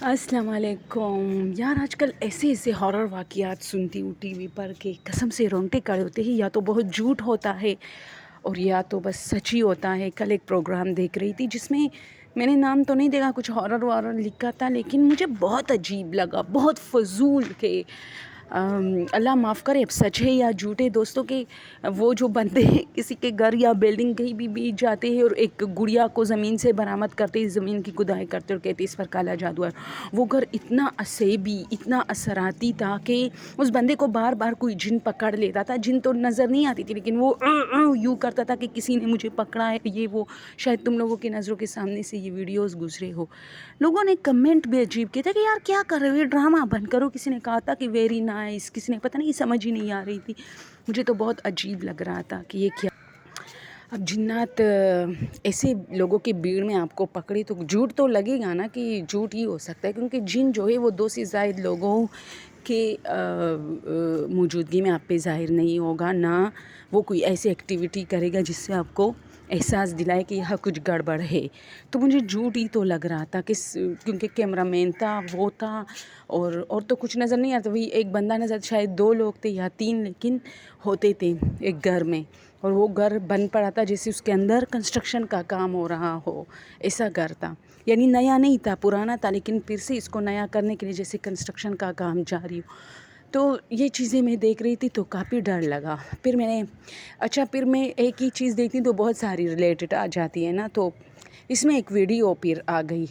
السلام علیکم یار، آج کل ایسے ہارر واقعات سنتی ہوں ٹی وی پر کہ قسم سے رونگٹے کھڑے ہوتے ہیں. یا تو بہت جھوٹ ہوتا ہے اور یا تو بس سچ ہی ہوتا ہے. کل ایک پروگرام دیکھ رہی تھی جس میں نے نام تو نہیں دیکھا، کچھ ہارر وارر لکھا تھا، لیکن مجھے بہت عجیب لگا، بہت فضول کہ اللہ معاف کرے اب سچ ہے یا جھوٹ ہے دوستوں کہ وہ جو بندے کسی کے گھر یا بلڈنگ کہیں بھی بیچ جاتے ہیں اور ایک گڑیا کو زمین سے برآمد کرتے، زمین کی کھدائی کرتے اور کہتے اس پر کالا جادو ہے. وہ گھر اتنا عصبی، اتنا اثراتی تھا کہ اس بندے کو بار بار کوئی جن پکڑ لیتا تھا. جن تو نظر نہیں آتی تھی لیکن وہ یوں کرتا تھا کہ کسی نے مجھے پکڑا ہے. یہ وہ شاید تم لوگوں کی نظروں کے سامنے سے یہ ویڈیوز گزرے ہو. لوگوں نے کمنٹ بھی عجیب کیے تھے کہ یار کیا کر رہے ہو، یہ ڈرامہ بند کرو. کسی نے کہا تھا کہ ویری نائس، کسی نے پتہ نہیں سمجھ ہی نہیں آ رہی تھی. مجھے تو بہت عجیب لگ رہا تھا کہ یہ کیا. اب جنات ایسے لوگوں کی بھیڑ میں آپ کو پکڑی تو جھوٹ تو لگے گا نا کہ جھوٹ ہی ہو سکتا ہے، کیونکہ جن جو ہے وہ 2 سے زائد لوگوں کے موجودگی میں آپ پہ ظاہر نہیں ہوگا، نہ وہ کوئی ایسی ایکٹیویٹی کرے گا جس سے آپ کو احساس دلائے کہ یہاں کچھ گڑبڑ ہے. تو مجھے جھوٹ ہی تو لگ رہا تھا کہ کیونکہ کیمرہ مین تھا، وہ تھا اور تو کچھ نظر نہیں آتا. وہی ایک بندہ نظر، شاید 2 لوگ تھے یا 3، لیکن ہوتے تھے ایک گھر میں، اور وہ گھر بند پڑا تھا جیسے اس کے اندر کنسٹرکشن کا کام ہو رہا ہو. ایسا گھر تھا، یعنی نیا نہیں تھا، پرانا تھا، لیکن پھر سے اس کو نیا کرنے کے لیے جیسے کنسٹرکشن کا کام جاری ہو. تو یہ چیزیں میں دیکھ رہی تھی تو کافی ڈر لگا. پھر میں ایک ہی چیز دیکھتی تو بہت ساری ریلیٹڈ آ جاتی ہے نا. تو اس میں ایک ویڈیو پھر آ گئی،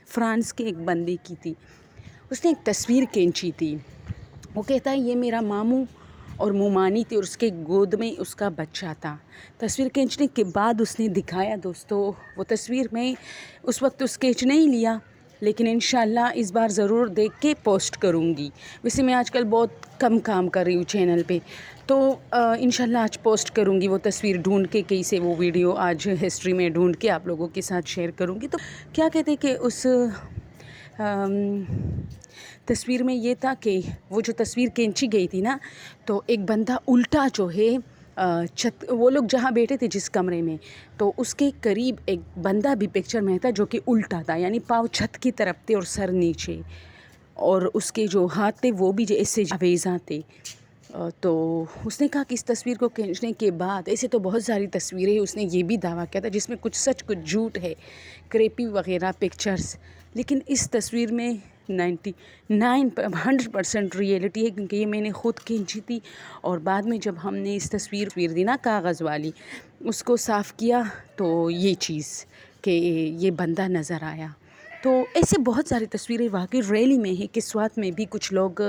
فرانس کے ایک بندے کی تھی. اس نے ایک تصویر کھینچی تھی. وہ کہتا ہے یہ میرا ماموں اور مومانی تھی اور اس کے گود میں اس کا بچہ تھا. تصویر کھینچنے کے بعد اس نے دکھایا دوستو وہ تصویر. میں اس وقت تو اسکیچ نہیں لیا، لیکن انشاءاللہ اس بار ضرور دیکھ کے پوسٹ کروں گی. ویسے میں آج کل بہت کم کام کر رہی ہوں چینل پہ، تو انشاءاللہ آج پوسٹ کروں گی وہ تصویر ڈھونڈ کے. کیسے وہ ویڈیو آج ہسٹری میں ڈھونڈ کے آپ لوگوں کے ساتھ شیئر کروں گی. تو کیا کہتے کہ اس تصویر میں یہ تھا کہ وہ جو تصویر کھینچی گئی تھی نا، تو ایک بندہ الٹا جو ہے چھت، وہ لوگ جہاں بیٹھے تھے جس کمرے میں، تو اس کے قریب ایک بندہ بھی پکچر میں تھا جو کہ الٹا تھا، یعنی پاؤں چھت کی طرف تھے اور سر نیچے، اور اس کے جو ہاتھ تھے وہ بھی ایسے آویزاں تھے. تو اس نے کہا کہ اس تصویر کو کھینچنے کے بعد، ایسے تو بہت ساری تصویریں اس نے یہ بھی دعویٰ کیا تھا جس میں کچھ سچ کچھ جھوٹ ہے، کریپی وغیرہ پکچرز، لیکن اس تصویر میں 100% ریئلٹی ہے، کیونکہ یہ میں نے خود کھینچی تھی. اور بعد میں جب ہم نے اس تصویر دی نا کاغذ والی، اس کو صاف کیا تو یہ چیز کہ یہ بندہ نظر آیا. تو ایسے بہت ساری تصویریں واقعی ریلی میں ہیں کہ سوات میں بھی کچھ لوگ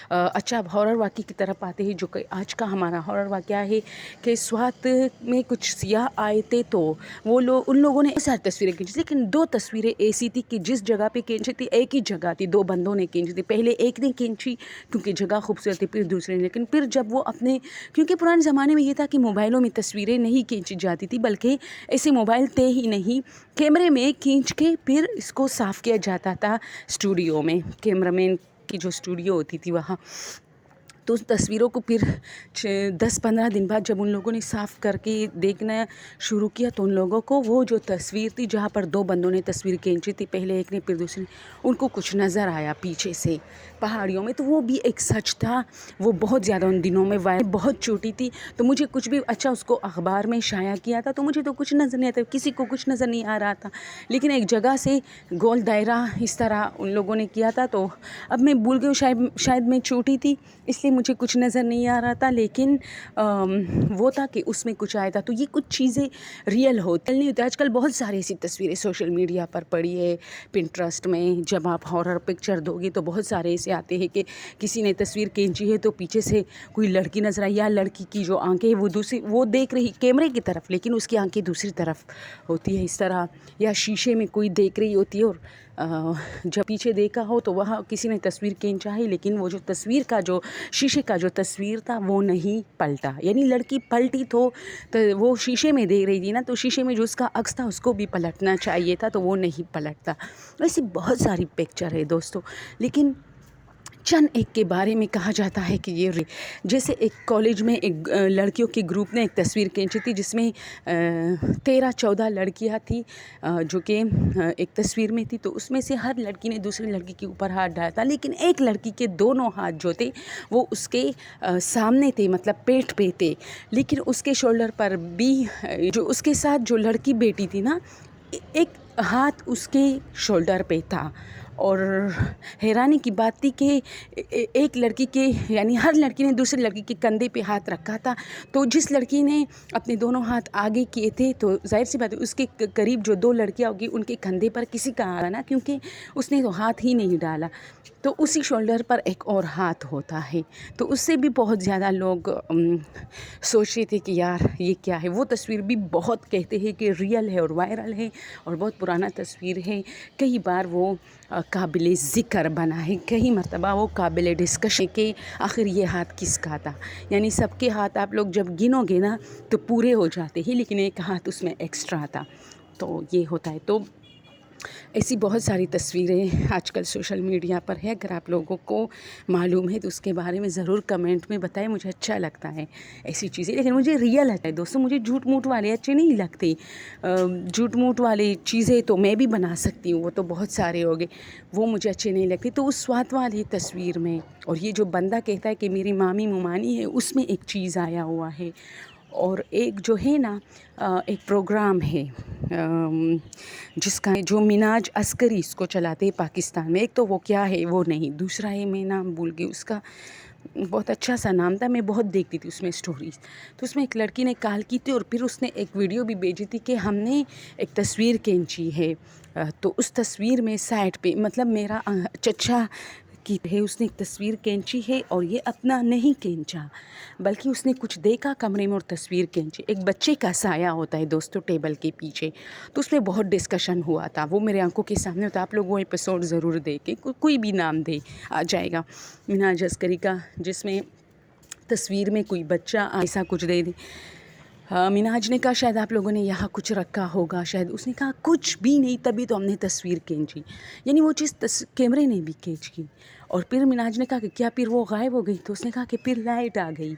اچھا ہارر واقعے کی طرف آتے ہیں. جو کہ آج کا ہمارا ہارر واقعہ ہے کہ سوات میں کچھ سیاح آئے تھے، تو وہ ان لوگوں نے ساری تصویریں کھینچی، لیکن 2 تصویریں ایسی تھی کہ جس جگہ پہ کھینچی تھی ایک ہی جگہ تھی، 2 بندوں نے کھینچی تھی. پہلے ایک نے کھینچی کیونکہ جگہ خوبصورت تھی، پھر دوسرے نے. لیکن پھر جب وہ کیونکہ پرانے زمانے میں یہ تھا کہ موبائلوں میں تصویریں نہیں کھینچی جاتی تھی، بلکہ ایسے موبائل تھے ہی نہیں، کیمرے میں کھینچ کے پھر اس کو صاف کیا جاتا تھا اسٹوڈیو میں، کیمرہ مین کی جو اسٹوڈیو ہوتی تھی وہاں. تو اس تصویروں کو پھر 10-15 دن بعد جب ان لوگوں نے صاف کر کے دیکھنا شروع کیا، تو ان لوگوں کو وہ جو تصویر تھی جہاں پر 2 بندوں نے تصویر کھینچی تھی، پہلے ایک نے پھر دوسرے نے، ان کو کچھ نظر آیا پیچھے سے پہاڑیوں میں. تو وہ بھی ایک سچ تھا. وہ بہت زیادہ ان دنوں میں بہت چھوٹی تھی، تو مجھے کچھ بھی اچھا اس کو اخبار میں شائع کیا تھا، تو مجھے تو کچھ نظر نہیں آتا، کسی کو کچھ نظر نہیں آ رہا تھا. لیکن ایک جگہ سے گول دائرہ اس طرح ان لوگوں نے کیا تھا. تو اب میں بھول گئی ہوں، شاید میں چھوٹی تھی اس لیے مجھے کچھ نظر نہیں آ رہا تھا، لیکن وہ تھا کہ اس میں کچھ آیا تھا. تو یہ کچھ چیزیں ریئل نہیں ہوتی. آج کل بہت ساری ایسی تصویریں سوشل میڈیا پر پڑی ہے، پنٹرسٹ میں. جب آپ ہارر پکچر دو گے تو بہت سارے ایسے آتے ہیں کہ کسی نے تصویر کھینچی ہے تو پیچھے سے کوئی لڑکی نظر آئی، یا لڑکی کی جو آنکھیں وہ دیکھ رہی کیمرے کی طرف، لیکن اس کی آنکھیں دوسری طرف ہوتی ہے اس طرح. یا شیشے میں کوئی دیکھ رہی ہوتی ہے اور جب پیچھے دیکھا ہو تو وہاں کسی نے تصویر کھینچا ہے، لیکن وہ جو تصویر کا جو شیشے کا جو تصویر تھا وہ نہیں پلٹا. یعنی لڑکی پلٹی تو وہ شیشے میں دیکھ رہی تھی نا، تو شیشے میں جو اس کا عکس تھا اس کو بھی پلٹنا چاہیے تھا، تو وہ نہیں پلٹتا. ایسی بہت ساری پکچر ہے دوستو. لیکن چند ایک کے بارے میں کہا جاتا ہے کہ یہ جیسے ایک کالج میں ایک لڑکیوں کے گروپ نے ایک تصویر کھینچی تھی جس میں 13-14 لڑکیاں تھیں جو کہ ایک تصویر میں تھی. تو اس میں سے ہر لڑکی نے دوسری لڑکی کے اوپر ہاتھ ڈالا تھا، لیکن ایک لڑکی کے دونوں ہاتھ جو تھے وہ اس کے سامنے تھے، مطلب پیٹھ پہ تھے، لیکن اس کے شولڈر پر بھی جو اس کے ساتھ جو لڑکی بیٹی تھی نا، ایک ہاتھ اس کے شولڈر پہ تھا. اور حیرانی کی بات تھی کہ ایک لڑکی کے یعنی ہر لڑکی نے دوسری لڑکی کے کندھے پہ ہاتھ رکھا تھا. تو جس لڑکی نے اپنے دونوں ہاتھ آگے کیے تھے تو ظاہر سی بات ہے اس کے قریب جو 2 لڑکیاں ہوگی ان کے کندھے پر کسی کا آنا نا، کیونکہ اس نے تو ہاتھ ہی نہیں ڈالا. تو اسی شولڈر پر ایک اور ہاتھ ہوتا ہے. تو اس سے بھی بہت زیادہ لوگ سوچ رہے تھے کہ یار یہ کیا ہے. وہ تصویر بھی بہت کہتے ہیں کہ ریئل ہے اور وائرل ہے اور بہت پرانا تصویر ہے. کئی بار وہ قابل ذکر بنا ہے، کئی مرتبہ وہ قابل ڈسکشن کہ آخر یہ ہاتھ کس کا تھا. یعنی سب کے ہاتھ آپ لوگ جب گنو گے نا تو پورے ہو جاتے ہیں، لیکن ایک ہاتھ اس میں ایکسٹرا تھا. تو یہ ہوتا ہے. تو ایسی بہت ساری تصویریں آج کل سوشل میڈیا پر ہے. اگر آپ لوگوں کو معلوم ہے تو اس کے بارے میں ضرور کمنٹ میں بتائیں. مجھے اچھا لگتا ہے ایسی چیزیں، لیکن مجھے ریئل ہے دوستوں. مجھے جھوٹ موٹ والے اچھے نہیں لگتے. جھوٹ موٹ والی چیزیں تو میں بھی بنا سکتی ہوں، وہ تو بہت سارے ہو گئے، وہ مجھے اچھے نہیں لگتے. تو اس سوات والی تصویر میں اور یہ جو بندہ کہتا ہے کہ میری مامی ممانی ہے، اس میں ایک چیز آیا ہوا ہے. اور ایک جو ہے نا ایک پروگرام ہے جس کا جو مناج عسکری اس کو چلاتے ہیں پاکستان میں. ایک تو وہ کیا ہے وہ نہیں، دوسرا ہے میں نام بھول گئی اس کا، بہت اچھا سا نام تھا، میں بہت دیکھتی تھی اس میں سٹوریز. تو اس میں ایک لڑکی نے کال کی تھی اور پھر اس نے ایک ویڈیو بھی بھیجی تھی کہ ہم نے ایک تصویر کھینچی ہے. تو اس تصویر میں سائڈ پہ مطلب میرا چچا کی ہے، اس نے ایک تصویر کھینچی ہے اور یہ اپنا نہیں کھینچا بلکہ اس نے کچھ دیکھا کمرے میں اور تصویر کھینچی. ایک بچے کا سایہ ہوتا ہے دوستوں ٹیبل کے پیچھے. تو اس میں بہت ڈسکشن ہوا تھا، وہ میرے آنکھوں کے سامنے ہوتا. آپ لوگ وہ ایپیسوڈ ضرور دیکھیں، کوئی بھی نام دے آ جائے گا مناج عسکری کا، جس میں تصویر میں کوئی بچہ ایسا کچھ دے دے. مناج نے کہا شاید آپ لوگوں نے یہاں کچھ رکھا ہوگا، شاید. اس نے کہا کچھ بھی نہیں، تبھی تو ہم نے تصویر کھینچی. یعنی وہ چیز کیمرے نے بھی کھینچی. اور پھر مناج نے کہا کہ کیا پھر وہ غائب ہو گئی؟ تو اس نے کہا کہ پھر لائٹ آ گئی.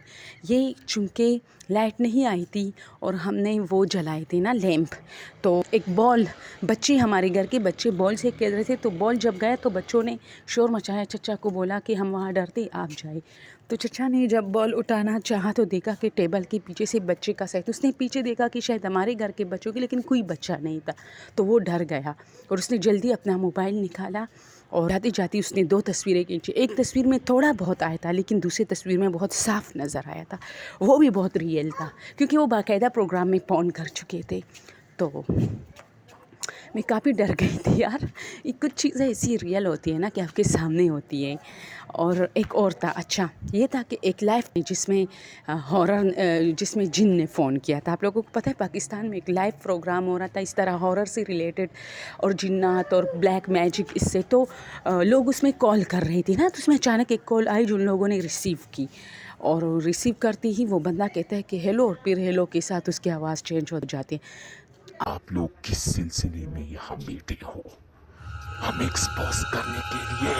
یہ چونکہ لائٹ نہیں آئی تھی اور ہم نے وہ جلائے تھے نا لیمپ، تو ایک بال، بچے ہمارے گھر کے بچے بال سے کھیل رہے تھے. تو بال جب گیا تو بچوں نے شور مچایا، چچا کو بولا کہ ہم وہاں ڈرتے آپ جائے. تو چچا نے جب بال اٹھانا چاہا تو دیکھا کہ ٹیبل کے پیچھے سے بچے کا سائز. اس نے پیچھے دیکھا کہ شاید ہمارے گھر کے بچوں کی، لیکن کوئی بچہ نہیں تھا. تو وہ ڈر گیا اور اس نے جلدی اپنا موبائل نکالا اور جاتی جاتی اس نے 2 تصویریں کھینچی. ایک تصویر میں تھوڑا بہت آیا تھا لیکن دوسری تصویر میں بہت صاف نظر آیا تھا. وہ بھی بہت ریئل تھا کیونکہ وہ باقاعدہ پروگرام میں پون کر چکے تھے. تو میں کافی ڈر گئی تھی یار. کچھ چیزیں ایسی ریئل ہوتی ہیں نا کہ آپ کے سامنے ہوتی ہیں. اور ایک اور تھا، اچھا یہ تھا کہ ایک لائف جس میں ہارر، جس میں جن نے فون کیا تھا. آپ لوگوں کو پتہ ہے پاکستان میں ایک لائیو پروگرام ہو رہا تھا اس طرح ہارر سے ریلیٹڈ اور جنات اور بلیک میجک. اس سے تو لوگ اس میں کال کر رہے تھے نا. تو اس میں اچانک ایک کال آئی جو ان لوگوں نے ریسیو کی، اور ریسیو کرتے ہی وہ بندہ کہتا ہے کہ ہیلو، اور پھر ہیلو کے ساتھ اس کی آواز چینج ہو جاتی ہے. آپ لوگ کس سلسلے میں یہاں بیٹھے ہو؟ ہم ایکسپوز کرنے کے لیے